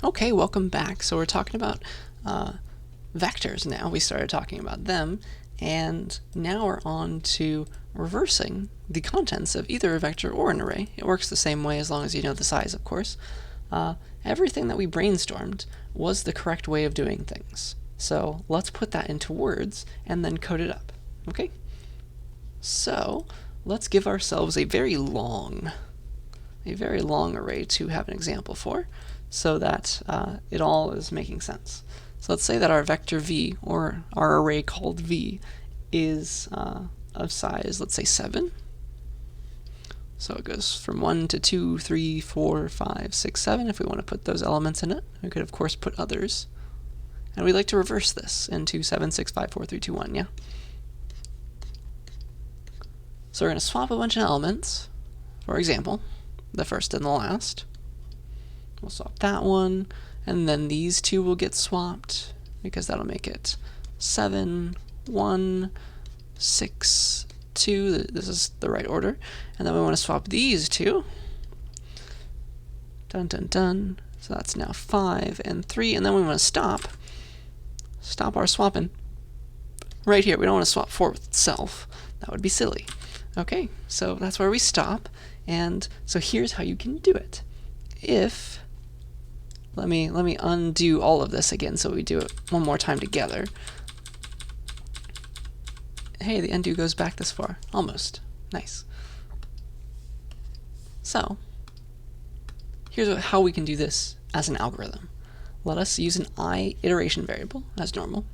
Okay, welcome back. So we're talking about vectors now. We started talking about them, and now we're on to reversing the contents of either a vector or an array. It works the same way as long as you know the size, of course. Everything that we brainstormed was the correct way of doing things. So let's put that into words and then code it up. Okay? So let's give ourselves a very long array to have an example for, so that it all is making sense. So let's say that our vector v, or our array called v, is of size, let's say 7. So it goes from 1 to 2, 3, 4, 5, 6, 7. If we want to put those elements in it, we could of course put others. And we'd like to reverse this into 7, 6, 5, 4, 3, 2, 1, yeah? So we're going to swap a bunch of elements. For example, the first and the last. We'll swap that one, and then these two will get swapped, because that'll make it 7, 1, 6, 2. This is the right order. And then we want to swap these two. Dun dun dun. So that's now 5 and 3, and then we want to stop our swapping right here. We don't want to swap 4 with itself. That would be silly. Okay, so that's where we stop. And so here's how you can do it. If let me undo all of this again so we do it one more time together. Hey, the undo goes back this far. Almost. Nice. So here's how we can do this as an algorithm. Let us use an I iteration variable as normal.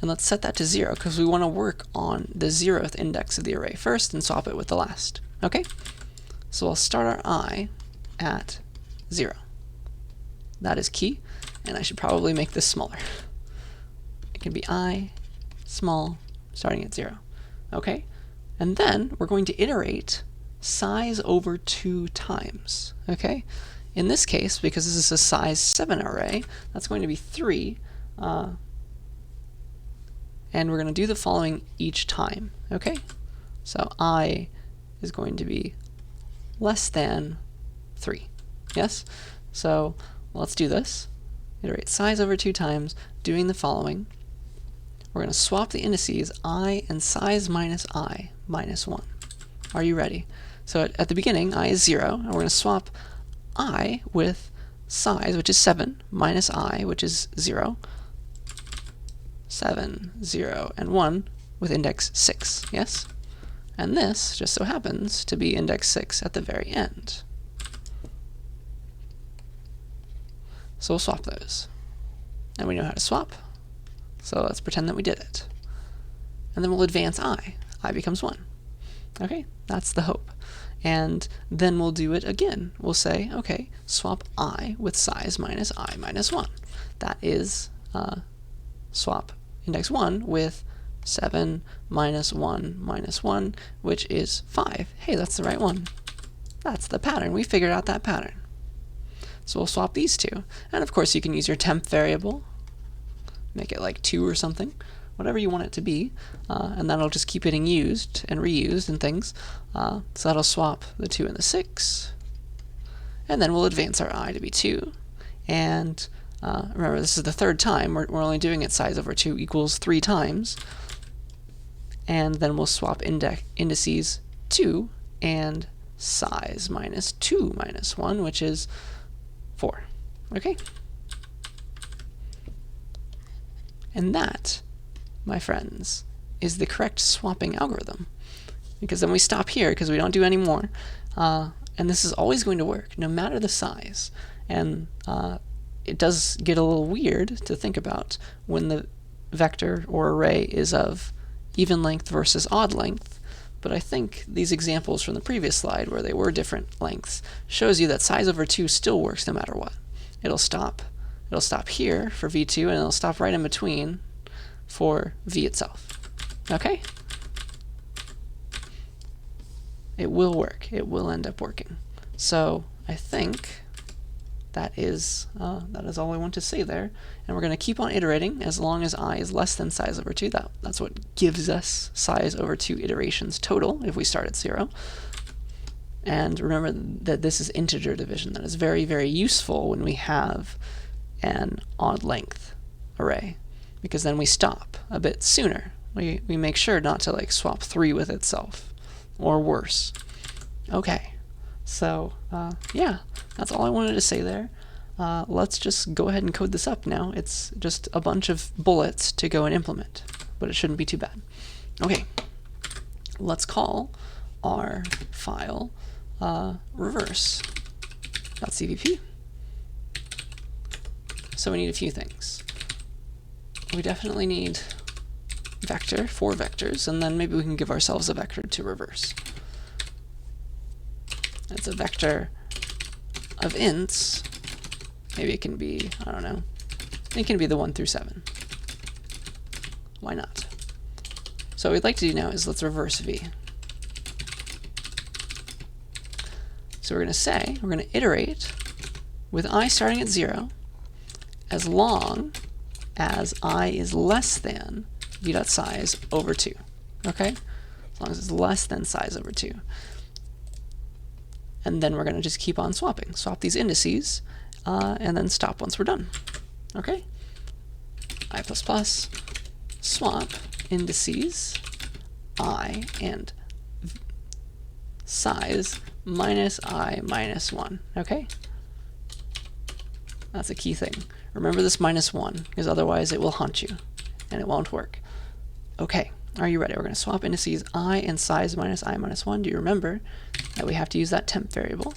And let's set that to 0 because we want to work on the 0th index of the array first and swap it with the last. Okay? So I'll start our I at 0. That is key, and I should probably make this smaller. It can be I, small, starting at 0. Okay? And then we're going to iterate size over 2 times. Okay? In this case, because this is a size 7 array, that's going to be 3. And we're going to do the following each time. Okay? So I is going to be less than 3. Yes? So let's do this. Iterate size over 2 times, doing the following. We're going to swap the indices I and size minus I minus 1. Are you ready? So at the beginning, I is 0, and we're going to swap I with size, which is 7, minus I, which is 0, 7, 0, and 1 with index 6. Yes? And this just so happens to be index 6 at the very end. So we'll swap those. And we know how to swap, so let's pretend that we did it. And then we'll advance I. I becomes 1. Okay, that's the hope. And then we'll do it again. We'll say, okay, swap I with size minus I minus 1. That is swap index 1 with 7 minus 1 minus 1, which is 5. Hey, that's the right one. That's the pattern. We figured out that pattern. So we'll swap these two. And of course you can use your temp variable. Make it like 2 or something. Whatever you want it to be. And that'll just keep getting used and reused and things. So that'll swap the 2 and the 6. And then we'll advance our I to be 2. And remember, this is the 3rd time. We're only doing it size over 2 equals 3 times. And then we'll swap indices 2 and size minus 2 minus 1, which is 4. Okay? And that, my friends, is the correct swapping algorithm. Because then we stop here because we don't do any more. And this is always going to work, no matter the size. And it does get a little weird to think about when the vector or array is of even length versus odd length, but I think these examples from the previous slide where they were different lengths shows you that size over 2 still works no matter what. It'll stop here for v2, and it'll stop right in between for v itself. Okay? It will work. It will end up working. So I think that is all I want to say there. And we're going to keep on iterating as long as I is less than size over 2. That's what gives us size over 2 iterations total if we start at 0. And remember that this is integer division. That is very, very useful when we have an odd length array, because then we stop a bit sooner. We make sure not to like swap 3 with itself, or worse. Okay, so yeah, that's all I wanted to say there. Let's just go ahead and code this up now. It's just a bunch of bullets to go and implement, but it shouldn't be too bad. Okay, let's call our file reverse.cpp. So we need a few things. We definitely need vector, 4 vectors, and then maybe we can give ourselves a vector to reverse. It's a vector of ints. Maybe it can be, I don't know, it can be the 1 through 7. Why not? So what we'd like to do now is let's reverse v. So we're going to iterate with I starting at 0 as long as I is less than v.size over 2. Okay? As long as it's less than size over 2. And then we're going to just keep on swapping. Swap these indices, and then stop once we're done. Okay? I++, swap indices I and size minus I minus 1. Okay? That's a key thing. Remember this minus 1, because otherwise it will haunt you, and it won't work. Okay, are you ready? We're going to swap indices I and size minus I minus 1. Do you remember that we have to use that temp variable?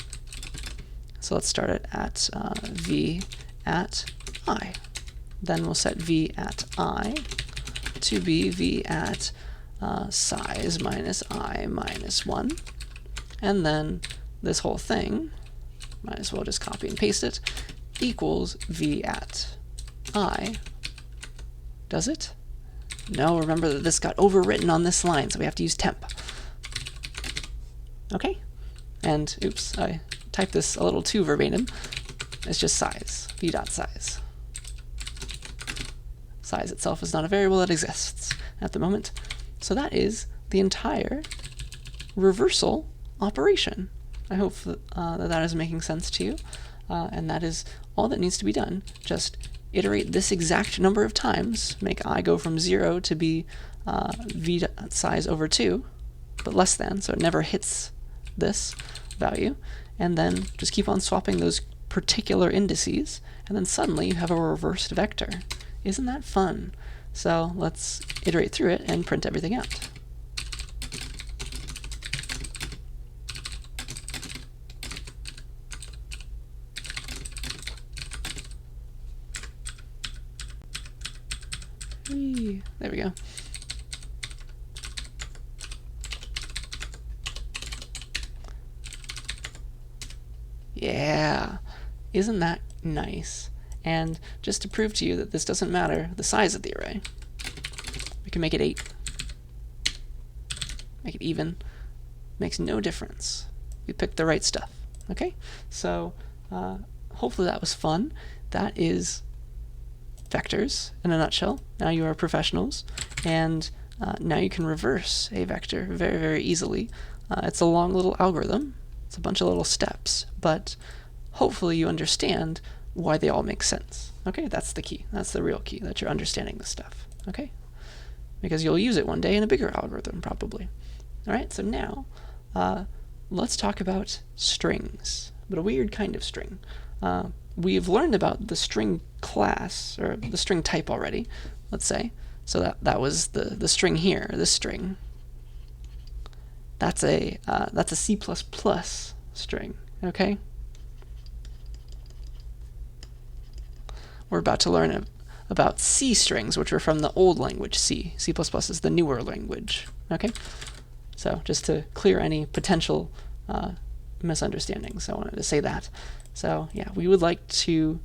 So let's start it at v at I. Then we'll set v at I to be v at size minus I minus 1. And then this whole thing, might as well just copy and paste it, equals v at I. Does it? No, remember that this got overwritten on this line, so we have to use temp. Okay? And, oops, I typed this a little too verbatim. It's just size, v.size. Size itself is not a variable that exists at the moment. So that is the entire reversal operation. I hope that that is making sense to you. And that is all that needs to be done. Just iterate this exact number of times, make I go from 0 to be v.size over 2, but less than, so it never hits this value, and then just keep on swapping those particular indices, and then suddenly you have a reversed vector. Isn't that fun? So let's iterate through it and print everything out. There we go. Yeah, isn't that nice? And just to prove to you that this doesn't matter the size of the array, we can make it 8. Make it even. Makes no difference. We picked the right stuff. Okay? So hopefully that was fun. That is vectors in a nutshell. Now you are professionals, and now you can reverse a vector very, very easily. It's a long little algorithm. It's a bunch of little steps, but hopefully you understand why they all make sense. Okay, that's the key. That's the real key, that you're understanding this stuff. Okay? Because you'll use it one day in a bigger algorithm, probably. All right, so now let's talk about strings, but a weird kind of string. We've learned about the string class, or the string type already, let's say. So that was the string here, this string. That's a C++ string, okay? We're about to learn about C strings, which are from the old language C. C++ is the newer language, okay? So just to clear any potential misunderstandings, I wanted to say that. So yeah, we would like to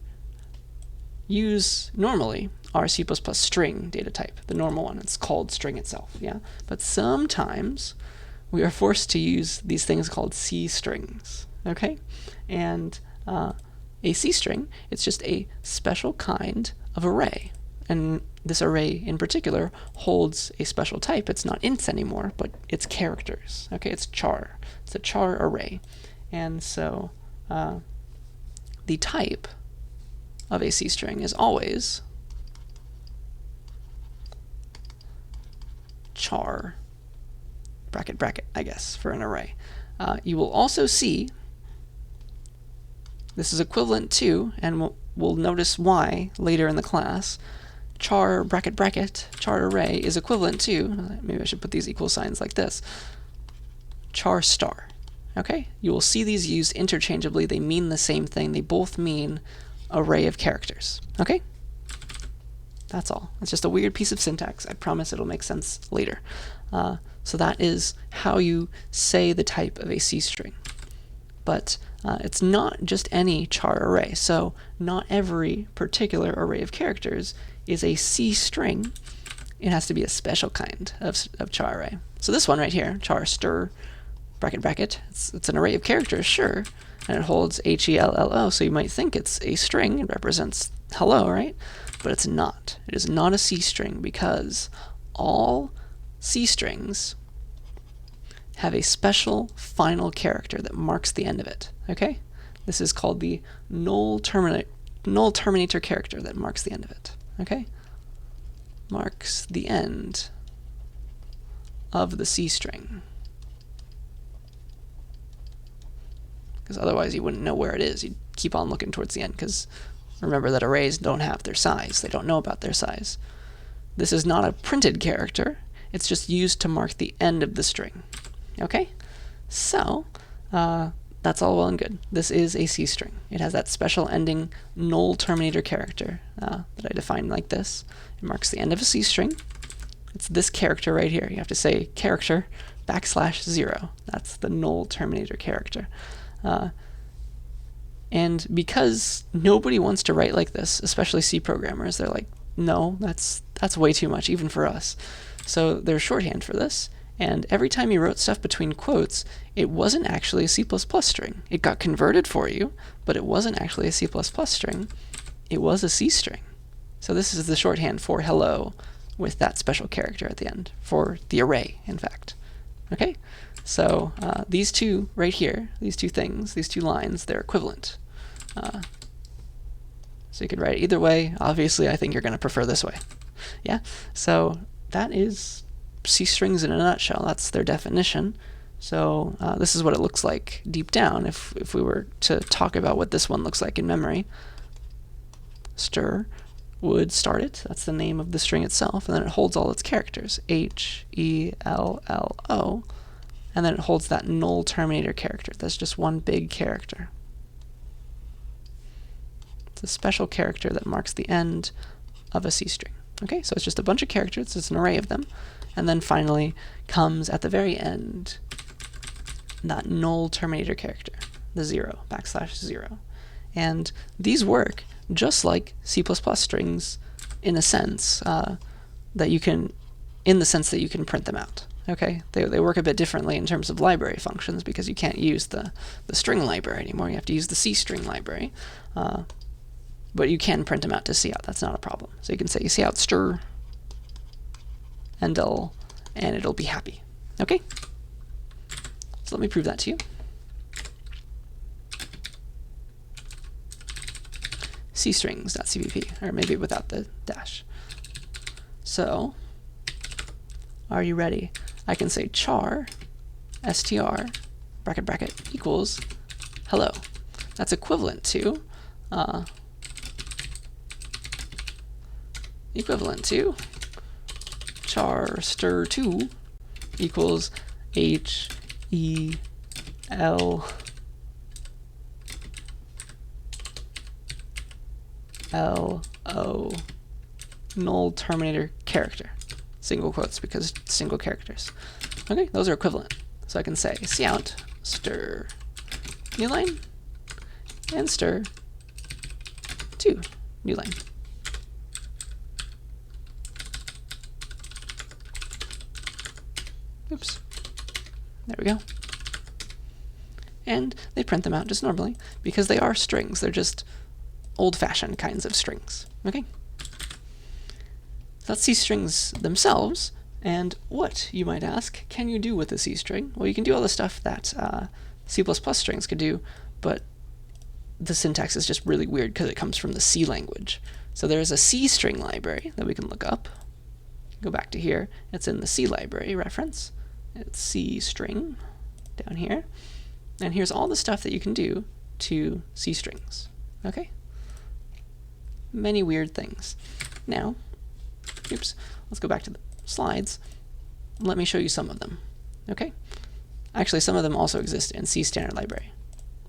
use normally our C++ string data type, the normal one. It's called string itself, yeah? But sometimes we are forced to use these things called C strings, okay? And a C string, it's just a special kind of array. And this array in particular holds a special type. It's not ints anymore, but it's characters. Okay, it's char. It's a char array. And so the type of a C string is always char, bracket, bracket, I guess, for an array. You will also see this is equivalent to, and we'll notice why later in the class, char, bracket, bracket, char array is equivalent to, maybe I should put these equal signs like this, char star. Okay? You will see these used interchangeably. They mean the same thing. They both mean array of characters. Okay? That's all. It's just a weird piece of syntax. I promise it'll make sense later. So that is how you say the type of a C string. But it's not just any char array. So not every particular array of characters is a C string. It has to be a special kind of char array. So this one right here, char stir, bracket, bracket, it's an array of characters, sure, and it holds HELLO, so you might think it's a string. It represents hello, right? But it's not. It is not a C string because all C strings have a special final character that marks the end of it. Okay? This is called the null terminator character that marks the end of it. Okay? Marks the end of the C string. Because otherwise you wouldn't know where it is. You'd keep on looking towards the end, because remember that arrays don't have their size. They don't know about their size. This is not a printed character. It's just used to mark the end of the string. Okay? So, that's all well and good. This is a C string. It has that special ending null terminator character that I defined like this. It marks the end of a C string. It's this character right here. You have to say character \0. That's the null terminator character. And because nobody wants to write like this, especially C programmers, they're like, no, that's way too much, even for us. So there's shorthand for this. And every time you wrote stuff between quotes, it wasn't actually a C++ string. It got converted for you, but it wasn't actually a C++ string. It was a C string. So this is the shorthand for hello with that special character at the end, for the array, in fact. Okay? So these two right here, these two things, these two lines, they're equivalent. So you could write it either way. Obviously, I think you're going to prefer this way. Yeah? So that is C strings in a nutshell. That's their definition. So this is what it looks like deep down if we were to talk about what this one looks like in memory. Stir would start it. That's the name of the string itself. And then it holds all its characters. HELLO. And then it holds that null terminator character. That's just one big character. It's a special character that marks the end of a C string. Okay, so it's just a bunch of characters. It's an array of them. And then finally comes at the very end that null terminator character, the 0, \0. And these work just like C++ strings in a sense that you can, in the sense that you can print them out. Okay, they work a bit differently in terms of library functions because you can't use the string library anymore. You have to use the C string library. But you can print them out to cout. That's not a problem. So you can say cout stir and it'll be happy. Okay? So let me prove that to you. cstrings.cpp, or maybe without the dash. So, are you ready? I can say char str bracket bracket equals hello. That's equivalent to char stir2 equals HELLO null terminator character. Single quotes because single characters. Okay, those are equivalent. So I can say cout stir new line and stir 2 new line. Oops. There we go. And they print them out just normally because they are strings. They're just old-fashioned kinds of strings. Okay? That's C strings themselves. And what, you might ask, can you do with a C string? Well, you can do all the stuff that C++ strings could do, but the syntax is just really weird because it comes from the C language. So there's a C string library that we can look up. Go back to here. It's in the C library reference. It's C string down here. And here's all the stuff that you can do to C strings. Okay? Many weird things. Now, oops, let's go back to the slides. Let me show you some of them. Okay? Actually, some of them also exist in C standard library.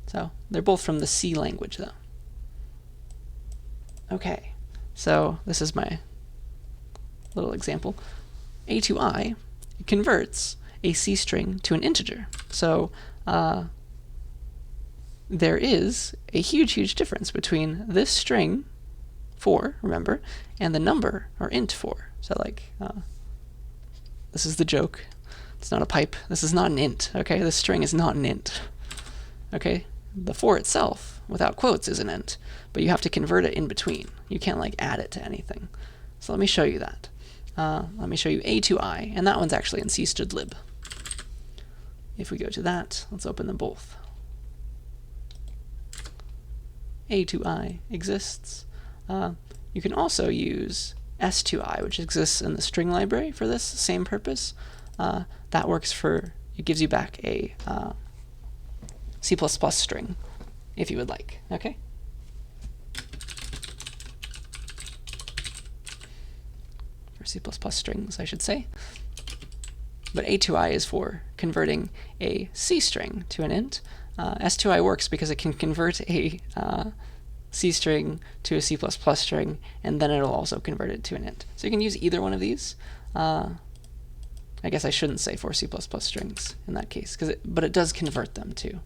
So they're both from the C language, though. Okay, so this is my little example. A2I converts a C string to an integer. So there is a huge difference between this string 4, remember, and the number, or int 4. So like, this is the joke. It's not a pipe. This is not an int, okay? This string is not an int, okay? The 4 itself, without quotes, is an int, but you have to convert it in between. You can't like add it to anything. So let me show you that. Let me show you A2I, and that one's actually in cstdlib. If we go to that, let's open them both. A2I exists. You can also use S2I, which exists in the string library for this same purpose. That works for, it gives you back a C++ string, if you would like, okay? For C++ strings, I should say. But A2I is for converting a C string to an int. S2I works because it can convert a C string to a C++ string, and then it'll also convert it to an int. So you can use either one of these. I guess I shouldn't say for C++ strings in that case, but it does convert them to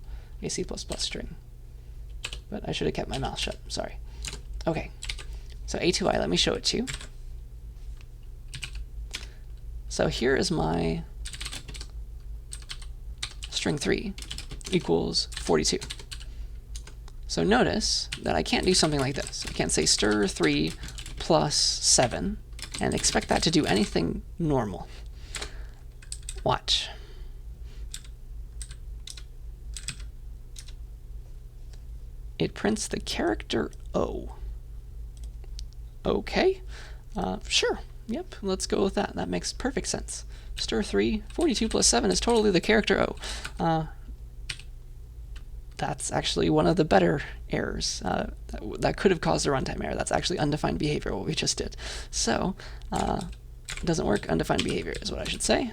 a C++ string. But I should have kept my mouth shut, sorry. Okay, so A2I, let me show it to you. So here is my string 3 equals 42. So notice that I can't do something like this. I can't say stir 3 plus 7 and expect that to do anything normal. Watch. It prints the character O. Okay, sure. Yep, let's go with that. That makes perfect sense. Stir 3, 42 plus 7 is totally the character O. That's actually one of the better errors that could have caused a runtime error. That's actually undefined behavior, what we just did. So, it doesn't work. Undefined behavior is what I should say.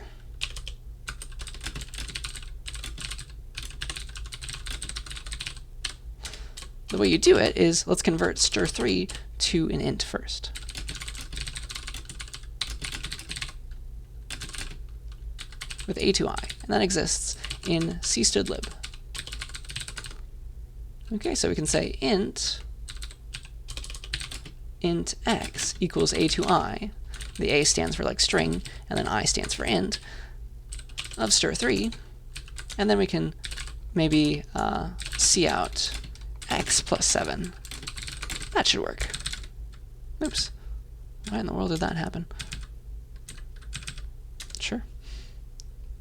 The way you do it is, let's convert stir 3 to an int first. With A2I, and that exists in cstdlib. Okay, so we can say int x equals A2I. The A stands for like string, and then I stands for int, of stir 3, and then we can maybe cout x plus 7. That should work. Oops. Why in the world did that happen? Sure.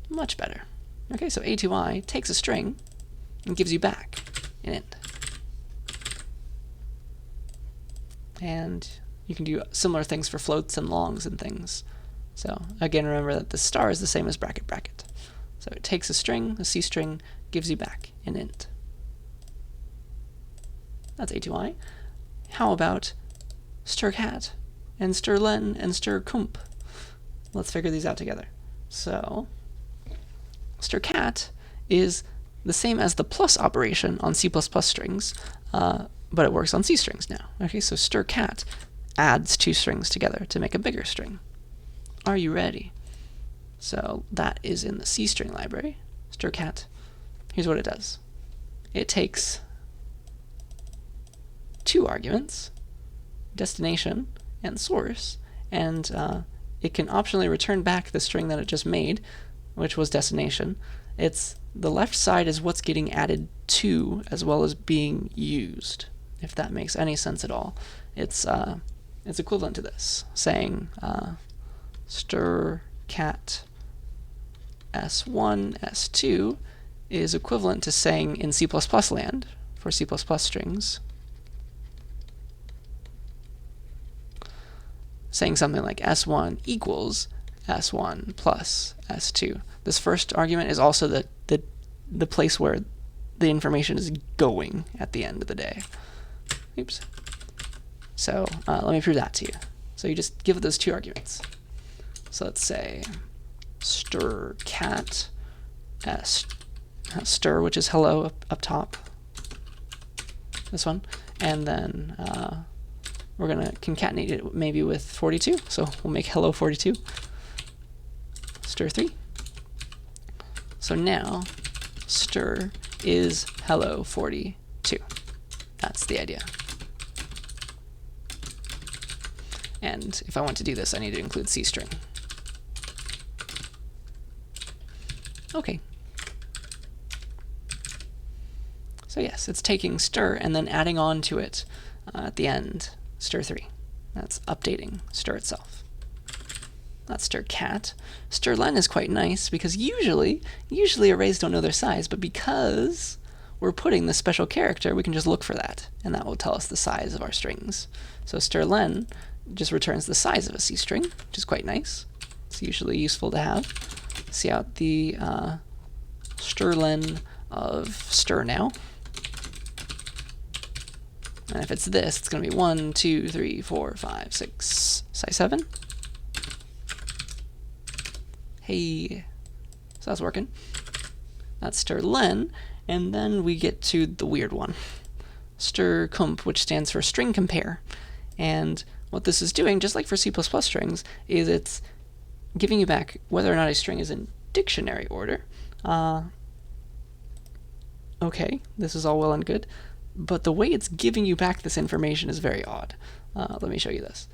Much better. Okay, so A2I takes a string and gives you back an int. And you can do similar things for floats and longs and things. So again, remember that the star is the same as bracket bracket. So it takes a string, a C string, gives you back an int. That's A2I. How about strcat and strlen and strcump? Let's figure these out together. So strcat is the same as the plus operation on C++ strings, but it works on C strings now. Okay, so strcat adds two strings together to make a bigger string. Are you ready? So that is in the C string library. Strcat. Here's what it does. It takes two arguments, destination and source, and it can optionally return back the string that it just made, which was destination. The left side is what's getting added to as well as being used, if that makes any sense at all. It's it's equivalent to this, saying stir cat S1, S2 is equivalent to saying in C++ land, for C++ strings, saying something like S1 equals S1 plus S2. This first argument is also the place where the information is going at the end of the day. Oops. So let me prove that to you. So you just give it those two arguments. So let's say stir cat stir, which is hello up top, this one, and then we're going to concatenate it maybe with 42, so we'll make hello 42, stir 3. So now stir is hello 42. That's the idea. And if I want to do this, I need to include cstring. Okay. So yes, it's taking stir and then adding on to it at the end, stir 3. That's updating stir itself. That's stir cat. Stir len is quite nice because usually arrays don't know their size, but because we're putting the special character, we can just look for that, and that will tell us the size of our strings. So stir len just returns the size of a C string, which is quite nice. It's usually useful to have. See out the stir len of stir now. And if it's this, it's going to be 1, 2, 3, 4, 5, 6, size 7. Hey, so that's working. That's stir len, and then we get to the weird one, stir comp, which stands for string compare. And what this is doing, just like for C++ strings, is it's giving you back whether or not a string is in dictionary order. Okay, this is all well and good, but the way it's giving you back this information is very odd. Let me show you this.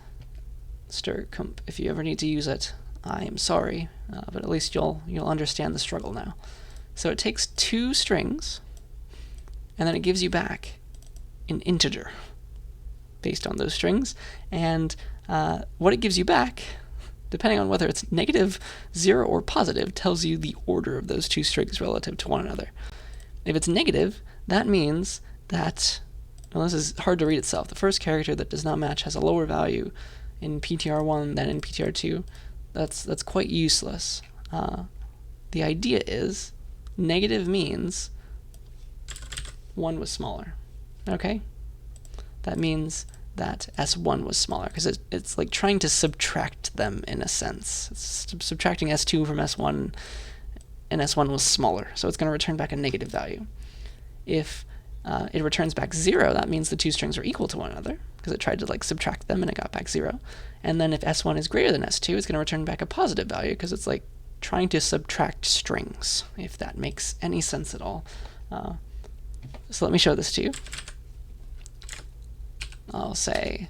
Stir comp, if you ever need to use it, I am sorry, but at least you'll understand the struggle now. So it takes two strings, and then it gives you back an integer based on those strings, and what it gives you back, depending on whether it's negative, 0, or positive, tells you the order of those two strings relative to one another. If it's negative, that means that, well, this is hard to read itself. The first character that does not match has a lower value in PTR1 than in PTR2. That's quite useless. The idea is negative means 1 was smaller. Okay? That means that S1 was smaller, because it's like trying to subtract them in a sense. It's subtracting S2 from S1, and S1 was smaller, so it's going to return back a negative value. If it returns back 0, that means the two strings are equal to one another, because it tried to like subtract them and it got back 0. And then if S1 is greater than S2, it's going to return back a positive value, because it's like trying to subtract strings, if that makes any sense at all. So let me show this to you. I'll say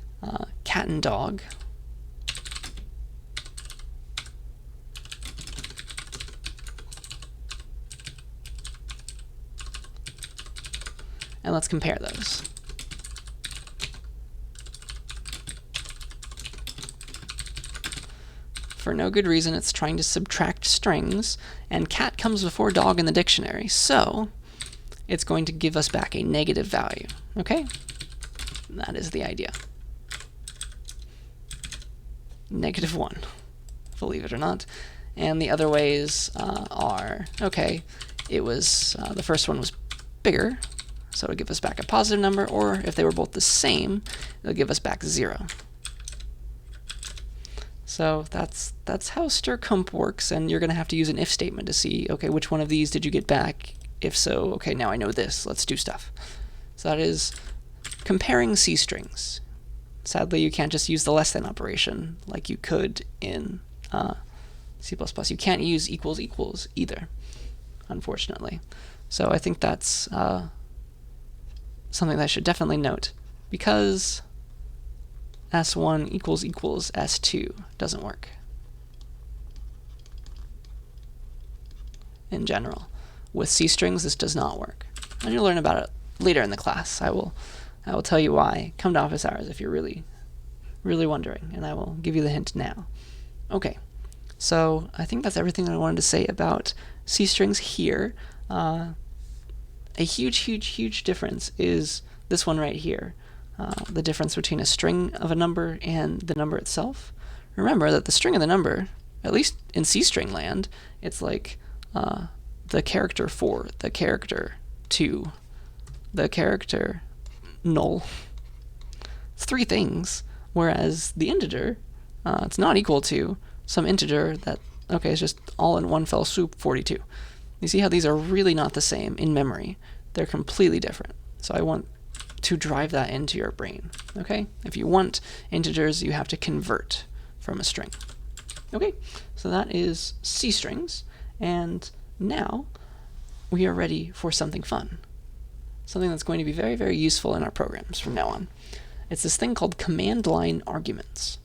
cat and dog. And let's compare those. For no good reason, it's trying to subtract strings, and cat comes before dog in the dictionary, so it's going to give us back a negative value. Okay? That is the idea. -1, believe it or not. And the other ways are, okay, it was, the first one was bigger, so it'll give us back a positive number, or if they were both the same, it'll give us back 0. So that's how stir comp works, and you're going to have to use an if statement to see, okay, which one of these did you get back? If so, okay, now I know this, let's do stuff. So that is comparing C strings. Sadly, you can't just use the less than operation like you could in C++. You can't use equals equals either, unfortunately. So I think that's something that I should definitely note, because S1 equals equals S2 doesn't work in general. With C strings, this does not work. And you'll learn about it later in the class. I will tell you why. Come to office hours if you're really really wondering, and I will give you the hint now. Okay, so I think that's everything that I wanted to say about C strings here. A huge difference is this one right here, the difference between a string of a number and the number itself. Remember that the string of the number, at least in C string land, it's like the character 4, the character 2, the character null. It's 3 things, whereas the integer, it's not equal to some integer that, okay, it's just all in one fell swoop 42. You see how these are really not the same in memory. They're completely different. So I want to drive that into your brain, okay? If you want integers, you have to convert from a string. Okay, so that is C strings, and now we are ready for something fun. Something that's going to be very useful in our programs from now on. It's this thing called command line arguments.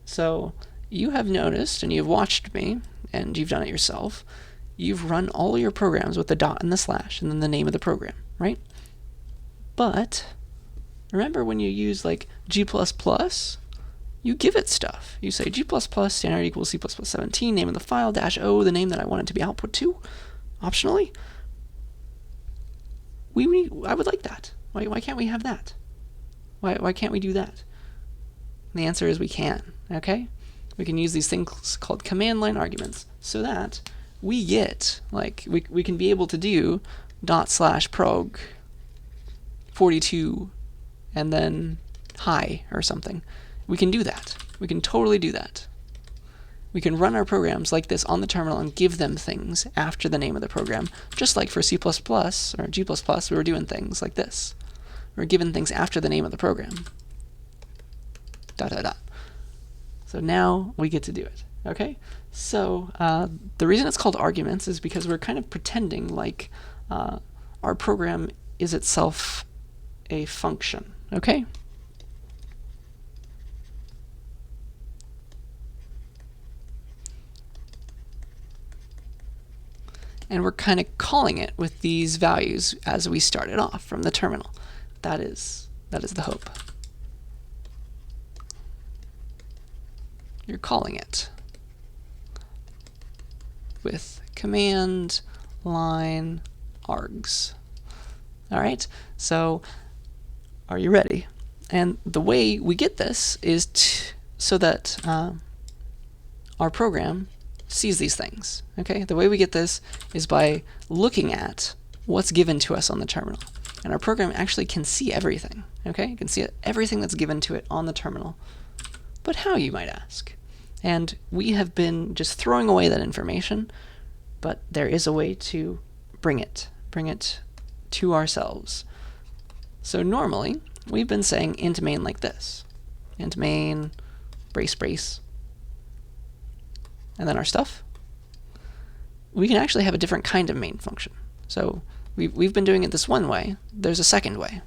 So you have noticed, and you've watched me, and you've done it yourself, you've run all your programs with the dot and the slash and then the name of the program, right? But remember when you use like G++, you give it stuff. You say G++ standard equals C++17, name of the file, -o, the name that I want it to be output to, optionally. I would like that. Why can't we have that? Why can't we do that? And the answer is we can, okay? We can use these things called command line arguments so that we get, like, we can be able to do ./prog 42 and then hi or something. We can do that. We can totally do that. We can run our programs like this on the terminal and give them things after the name of the program, just like for C++ or G++, we were doing things like this. We're given things after the name of the program. ... So now we get to do it, okay? So the reason it's called arguments is because we're kind of pretending like our program is itself a function, okay? And we're kind of calling it with these values as we started off from the terminal. That is the hope. You're calling it with command line args. All right, so are you ready? And the way we get this is so that our program sees these things, okay? The way we get this is by looking at what's given to us on the terminal. And our program actually can see everything, okay? It can see everything that's given to it on the terminal. But how, you might ask? And we have been just throwing away that information, but there is a way to bring it to ourselves. So normally, we've been saying int main like this. Int main, brace, and then our stuff. We can actually have a different kind of main function. So we've been doing it this one way. There's a second way.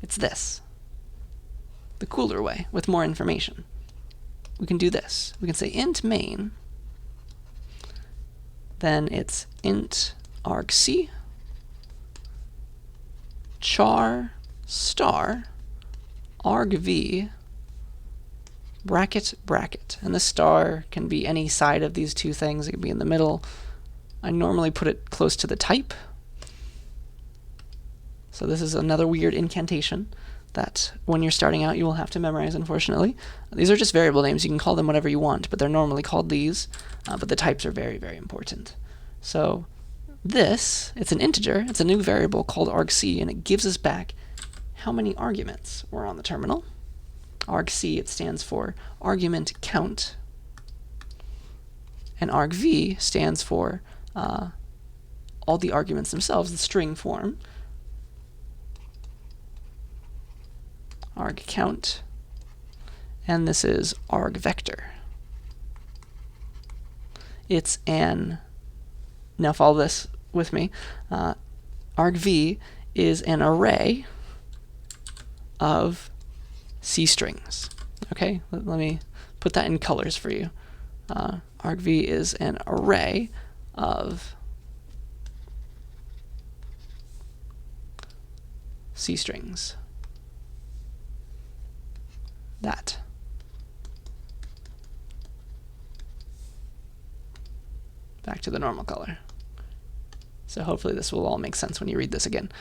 It's this. The cooler way, with more information. We can do this. We can say int main, then it's int argc, char star argv bracket, and the star can be any side of these two things. It can be in the middle. I normally put it close to the type. So this is another weird incantation that when you're starting out you will have to memorize, unfortunately. These are just variable names. You can call them whatever you want, but they're normally called these, but the types are very important. So this, it's an integer, it's a new variable called argc, and it gives us back how many arguments were on the terminal. Argc, it stands for argument count, and argv stands for all the arguments themselves, the string form. Arg count, and this is arg vector. It's an, now follow this with me, argv is an array of C strings. Okay, let me put that in colors for you. argv is an array of C strings. that. Back to the normal color. So hopefully this will all make sense when you read this again.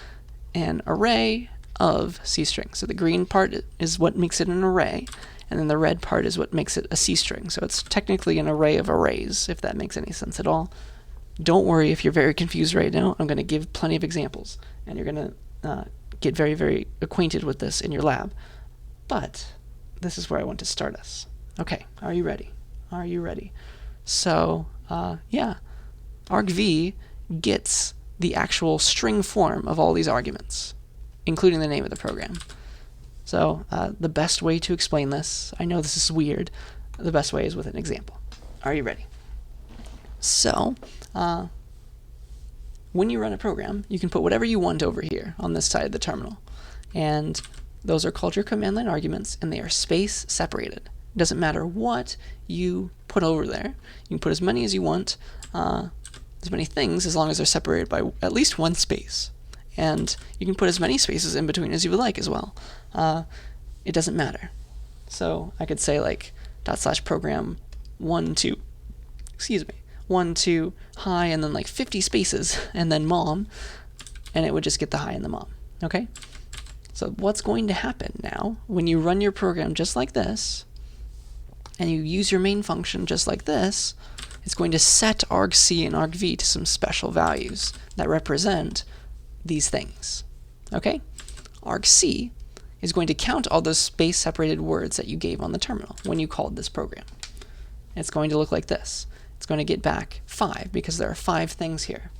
An array of C strings. So the green part is what makes it an array, and then the red part is what makes it a C string. So it's technically an array of arrays, if that makes any sense at all. Don't worry if you're very confused right now. I'm going to give plenty of examples, and you're going to get very, very acquainted with this in your lab. But this is where I want to start us. Okay, are you ready? Are you ready? So, yeah, argv gets the actual string form of all these arguments, including the name of the program. So the best way to explain this, I know this is weird, the best way is with an example. Are you ready? So when you run a program, you can put whatever you want over here on this side of the terminal. And those are called your command line arguments, and they are space separated. It doesn't matter what you put over there. You can put as many as you want, as many things, as long as they're separated by at least one space. And you can put as many spaces in between as you would like as well. It doesn't matter. So I could say like /program 1 2, 1 2 hi, and then like 50 spaces, and then mom, and it would just get the hi and the mom. Okay? So what's going to happen now when you run your program just like this, and you use your main function just like this, it's going to set argc and argv to some special values that represent these things. Okay? argc is going to count all those space-separated words that you gave on the terminal when you called this program. It's going to look like this. It's going to get back 5 because there are 5 things here.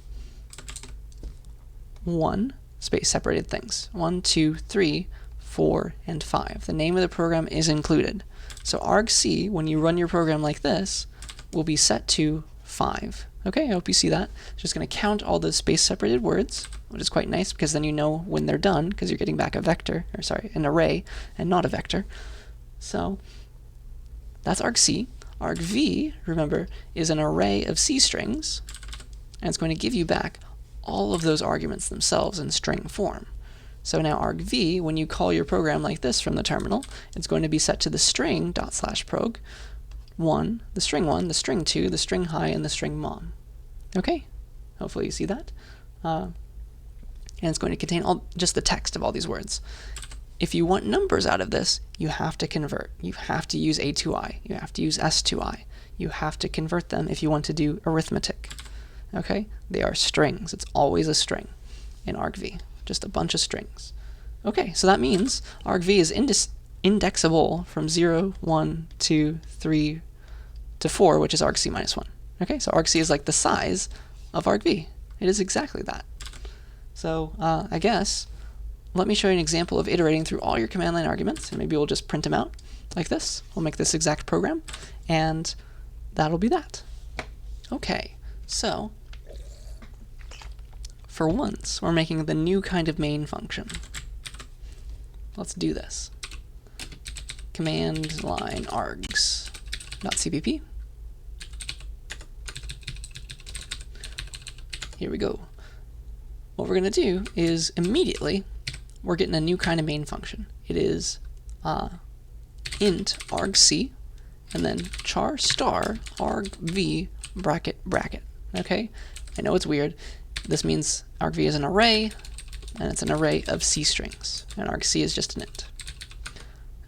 1 space-separated things. 1, 2, 3, 4, and 5. The name of the program is included. So argc, when you run your program like this, will be set to 5. Okay, I hope you see that. It's just going to count all those space-separated words, which is quite nice because then you know when they're done because you're getting back a vector, or sorry, an array and not a vector. So that's argc. argv, remember, is an array of C strings, and it's going to give you back all of those arguments themselves in string form. So now argv, when you call your program like this from the terminal, it's going to be set to the string ./prog 1, the string 1, the string 2, the string hi, and the string mom. Okay, hopefully you see that. And it's going to contain just the text of all these words. If you want numbers out of this, you have to convert. You have to use A2I. You have to use S2I. You have to convert them if you want to do arithmetic. Okay? They are strings. It's always a string in argv. Just a bunch of strings. Okay, so that means argv is indexable from 0, 1, 2, 3 to 4, which is argc minus 1. Okay, so argc is like the size of argv. It is exactly that. So I guess let me show you an example of iterating through all your command line arguments, and maybe we'll just print them out like this. We'll make this exact program, and that'll be that. Okay, so for once, we're making the new kind of main function. Let's do this. Command line args.cpp. Here we go. What we're going to do is immediately we're getting a new kind of main function. It is int argc and then char star argv bracket bracket. Okay? I know it's weird. This means argv is an array, and it's an array of C strings, and argc is just an int.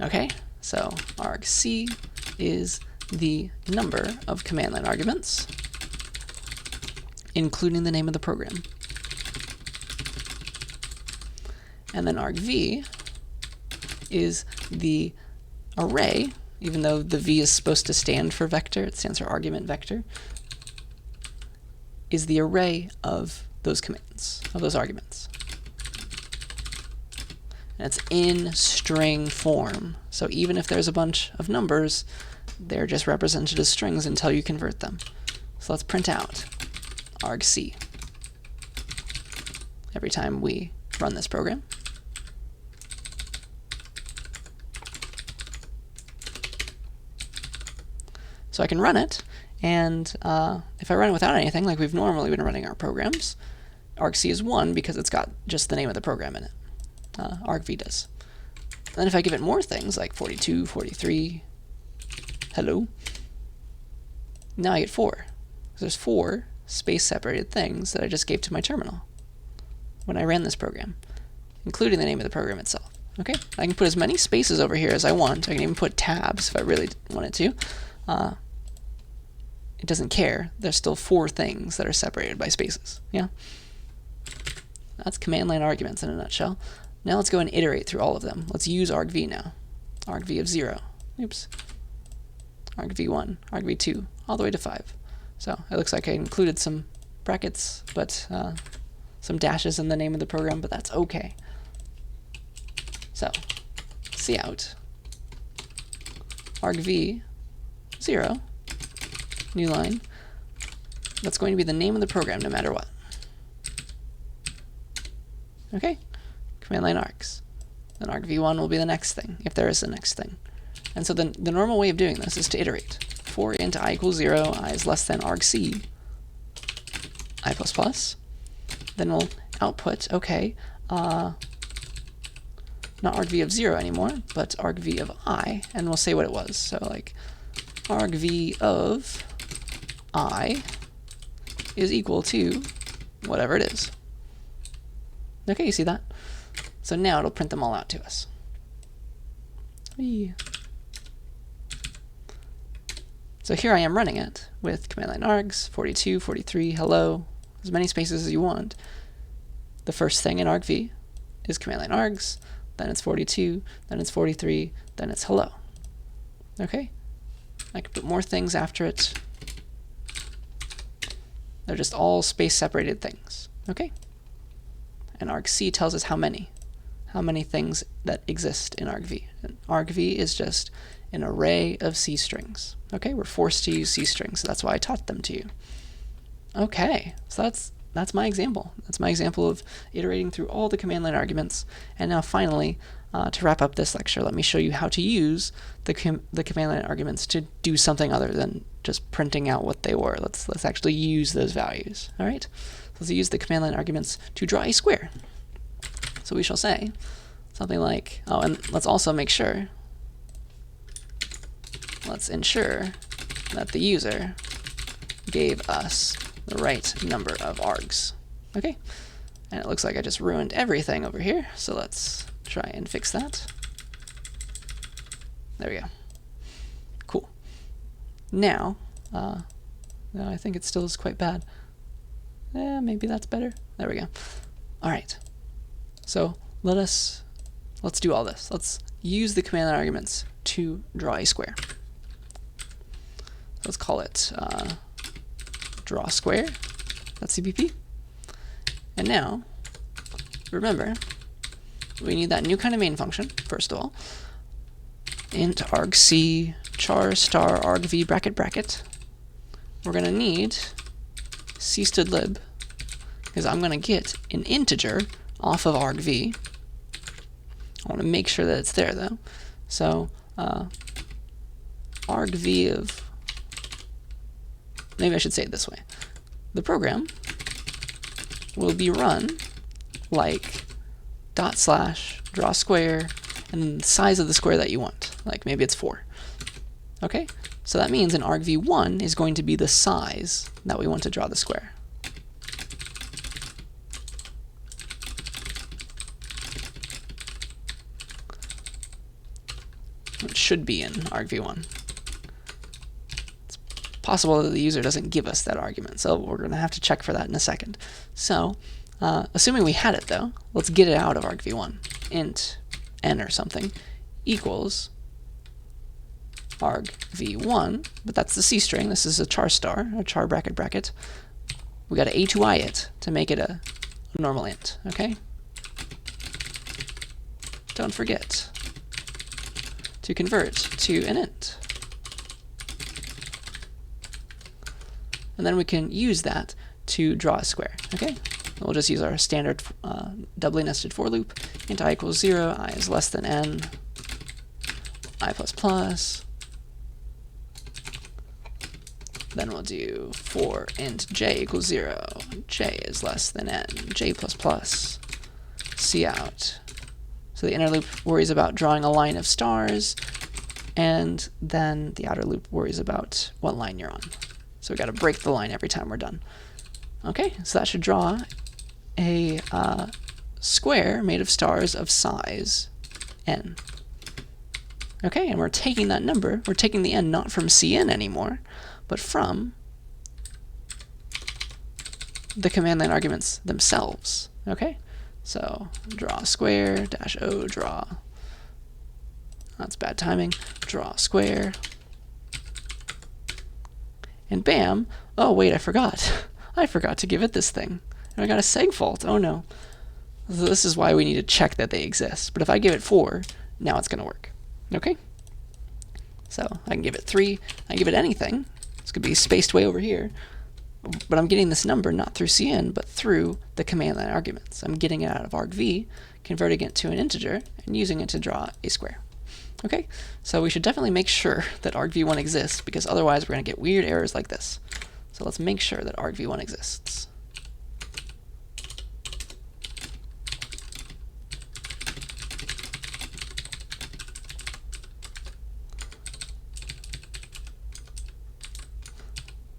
Okay? So argc is the number of command line arguments, including the name of the program. And then argv is the array, even though the v is supposed to stand for vector, it stands for argument vector, is the array of those commands, of those arguments. And it's in string form. So even if there's a bunch of numbers, they're just represented as strings until you convert them. So let's print out argc every time we run this program. So I can run it, and if I run it without anything, like we've normally been running our programs, argc is 1 because it's got just the name of the program in it. argv does. then if I give it more things like 42, 43, hello, now I get 4. So there's 4 space-separated things that I just gave to my terminal when I ran this program, including the name of the program itself. Okay, I can put as many spaces over here as I want. I can even put tabs if I really wanted to. It doesn't care. There's still 4 things that are separated by spaces. Yeah, that's command line arguments in a nutshell. Now let's go and iterate through all of them. Let's use argv now. Argv of 0. Oops. Argv1, Argv2, all the way to 5. So it looks like I included some brackets, but some dashes in the name of the program, but that's okay. So, cout, argv 0, new line. That's going to be the name of the program no matter what. Okay, command line args. Then argv1 will be the next thing, if there is a next thing. And so the normal way of doing this is to iterate. For int I equals 0, I is less than argc, I++. Then we'll output, okay, not argv of 0 anymore, but argv of I, and we'll say what it was. So like argv of I is equal to whatever it is. Okay, you see that? So now it'll print them all out to us. Whee. So here I am running it with command line args, 42, 43, hello, as many spaces as you want. The first thing in argv is command line args, then it's 42, then it's 43, then it's hello. Okay? I can put more things after it. They're just all space-separated things. Okay? And argc tells us how many things that exist in argv. And argv is just an array of C strings. Okay? We're forced to use C strings, so that's why I taught them to you. Okay, so that's my example. That's my example of iterating through all the command line arguments. And now finally, to wrap up this lecture, let me show you how to use the command line arguments to do something other than just printing out what they were. Let's actually use those values. All right? Let's use the command line arguments to draw a square. So we shall say something like, oh, and let's also make sure, let's ensure that the user gave us the right number of args. Okay? And it looks like I just ruined everything over here, so let's try and fix that. There we go. Cool. Now, no, I think it still is quite bad. Maybe that's better. There we go. All right. So let's do all this. Let's use the command line arguments to draw a square. Let's call it draw square. That's CPP. And now, remember, we need that new kind of main function, first of all. Int argc char star argv bracket bracket. We're going to need cstdlib, because I'm going to get an integer off of argv. I want to make sure that it's there, though. So argv of, maybe I should say it this way. The program will be run like /draw square and then the size of the square that you want. Like maybe it's 4. Okay? So that means an argv1 is going to be the size that we want to draw the square. It should be in argv1. It's possible that the user doesn't give us that argument, so we're going to have to check for that in a second. So, assuming we had it though, let's get it out of argv1. Int n or something equals argv1, but that's the C string. This is a char star, or char bracket bracket. We got to a2i it to make it a normal int, okay? Don't forget to convert to an int. And then we can use that to draw a square, okay? We'll just use our standard doubly nested for loop. Int I equals 0, I is less than n, I++. Then we'll do for int j equals 0, j is less than n, j++, cout. So So the inner loop worries about drawing a line of stars, and then the outer loop worries about what line you're on. So we got to break the line every time we're done. Okay, so that should draw a square made of stars of size n. Okay, and we're taking that number, we're taking the n not from Cn anymore, but from the command line arguments themselves. Okay, so draw square, dash O, draw. That's bad timing. Draw square. And bam! Oh wait, I forgot. I forgot to give it this thing. And I got a seg fault. Oh no. So this is why we need to check that they exist. But if I give it 4, now it's going to work. Okay? So I can give it 3. I can give it anything. This could be spaced way over here. But I'm getting this number not through Cn, but through the command line arguments. I'm getting it out of argv, converting it to an integer, and using it to draw a square. Okay? So we should definitely make sure that argv1 exists, because otherwise we're going to get weird errors like this. So let's make sure that argv1 exists.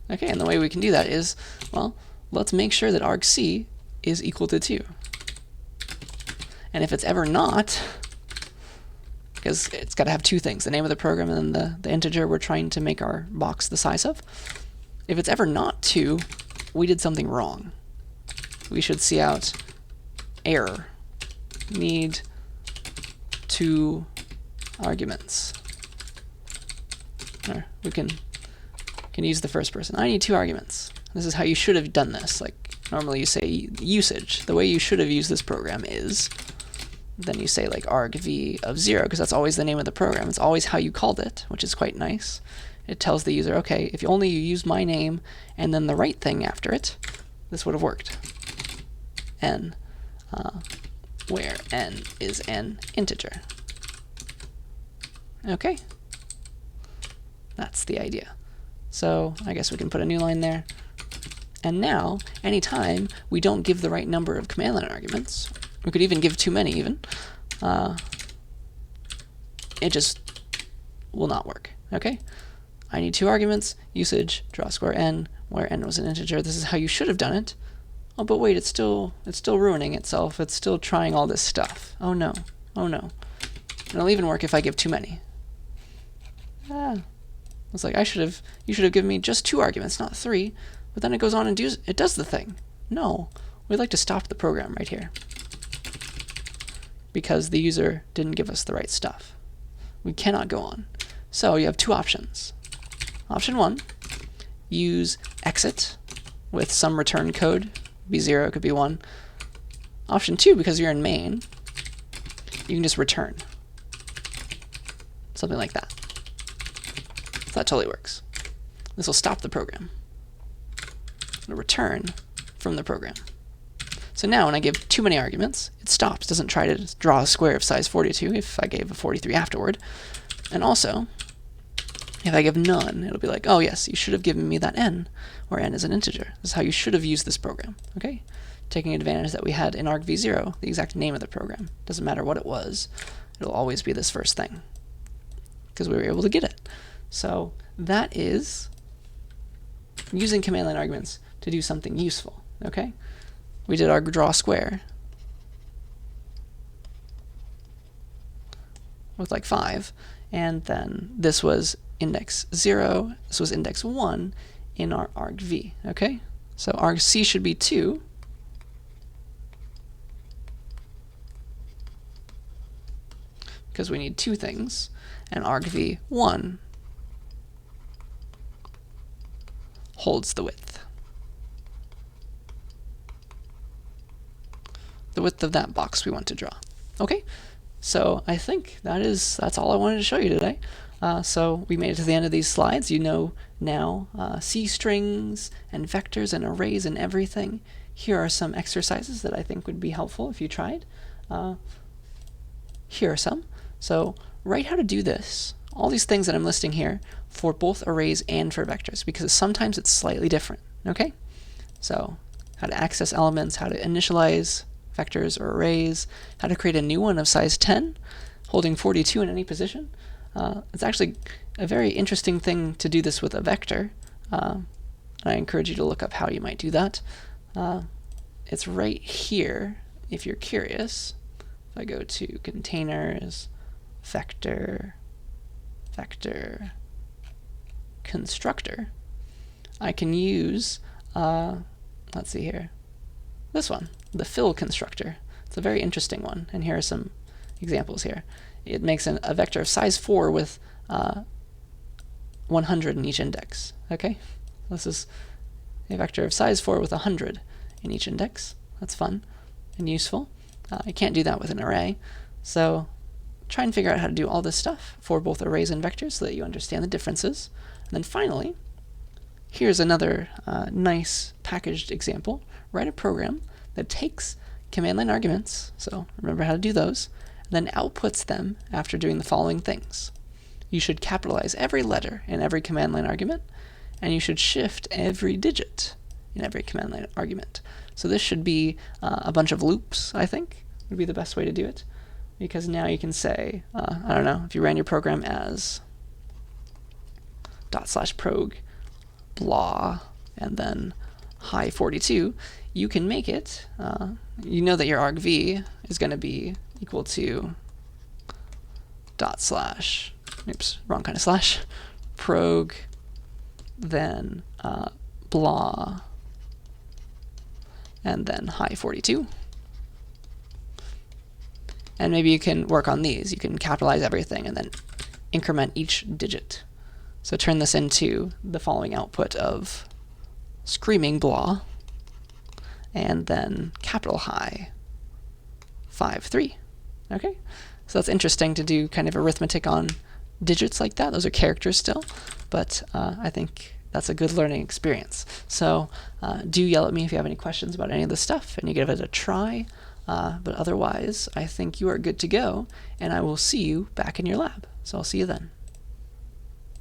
Okay, and the way we can do that is, well, let's make sure that argc is equal to 2. And if it's ever not, because it's got to have 2 things, the name of the program and then the integer we're trying to make our box the size of. If it's ever not 2, we did something wrong. We should see out error. Need 2 arguments. Or we can use the first person. I need 2 arguments. This is how you should have done this. Like normally you say usage. The way you should have used this program is, then you say like argv of 0, because that's always the name of the program. It's always how you called it, which is quite nice. It tells the user, okay, if only you use my name and then the right thing after it, this would have worked. N, where n is an integer. Okay, that's the idea. So I guess we can put a new line there. And now, anytime we don't give the right number of command line arguments, we could even give too many even, it just will not work. Okay? I need 2 arguments, usage, draw square n, where n was an integer. This is how you should have done it. Oh, but wait, it's still ruining itself. It's still trying all this stuff. Oh no. Oh no. It'll even work if I give too many. It's like you should have given me just 2 arguments, not 3. But then it goes on and it does the thing. No, we'd like to stop the program right here because the user didn't give us the right stuff. We cannot go on. So you have 2 options. Option 1, use exit with some return code. It could be 0, it could be 1. Option 2, because you're in main, you can just return. Something like that. So that totally works. This will stop the program. It'll return from the program. So now when I give too many arguments, it stops. It doesn't try to draw a square of size 42 if I gave a 43 afterward. And also, if I give none, it'll be like, oh yes, you should have given me that n, where n is an integer. This is how you should have used this program. Okay? Taking advantage that we had in argv0 the exact name of the program. Doesn't matter what it was. It'll always be this first thing because we were able to get it. So that is using command line arguments to do something useful. Okay? We did our draw square with like 5, and then this was index 0, this was index 1 in our argv. Okay? So argc should be 2. Because we need 2 things, and argv1 holds the width. The width of that box we want to draw. Okay, so I think that's all I wanted to show you today. So we made it to the end of these slides. You know now C strings and vectors and arrays and everything. Here are some exercises that I think would be helpful if you tried. Here are some. So write how to do this. All these things that I'm listing here for both arrays and for vectors, because sometimes it's slightly different. Okay? So how to access elements, how to initialize vectors or arrays, how to create a new one of size 10, holding 42 in any position. It's actually a very interesting thing to do this with a vector. I encourage you to look up how you might do that. It's right here if you're curious. If I go to containers, vector, constructor, I can use, let's see here, this one, the fill constructor. It's a very interesting one, and here are some examples here. It makes a vector of size 4 with 100 in each index. Okay, this is a vector of size 4 with 100 in each index. That's fun and useful. You can't do that with an array, so try and figure out how to do all this stuff for both arrays and vectors so that you understand the differences. And then finally, here's another nice packaged example. Write a program that takes command line arguments, so remember how to do those, and then outputs them after doing the following things. You should capitalize every letter in every command line argument, and you should shift every digit in every command line argument. So this should be a bunch of loops, I think, would be the best way to do it, because now you can say, I don't know, if you ran your program as /prog blah and then high 42, you can make it, you know that your argv is going to be equal to oops, wrong kind of slash, prog, then blah, and then high 42. And maybe you can work on these. You can capitalize everything and then increment each digit. So turn this into the following output of screaming blah, and then capital high 5-3. Okay, so that's interesting to do kind of arithmetic on digits like that. Those are characters still, but I think that's a good learning experience. So do yell at me if you have any questions about any of this stuff and you give it a try. But otherwise, I think you are good to go, and I will see you back in your lab. So I'll see you then.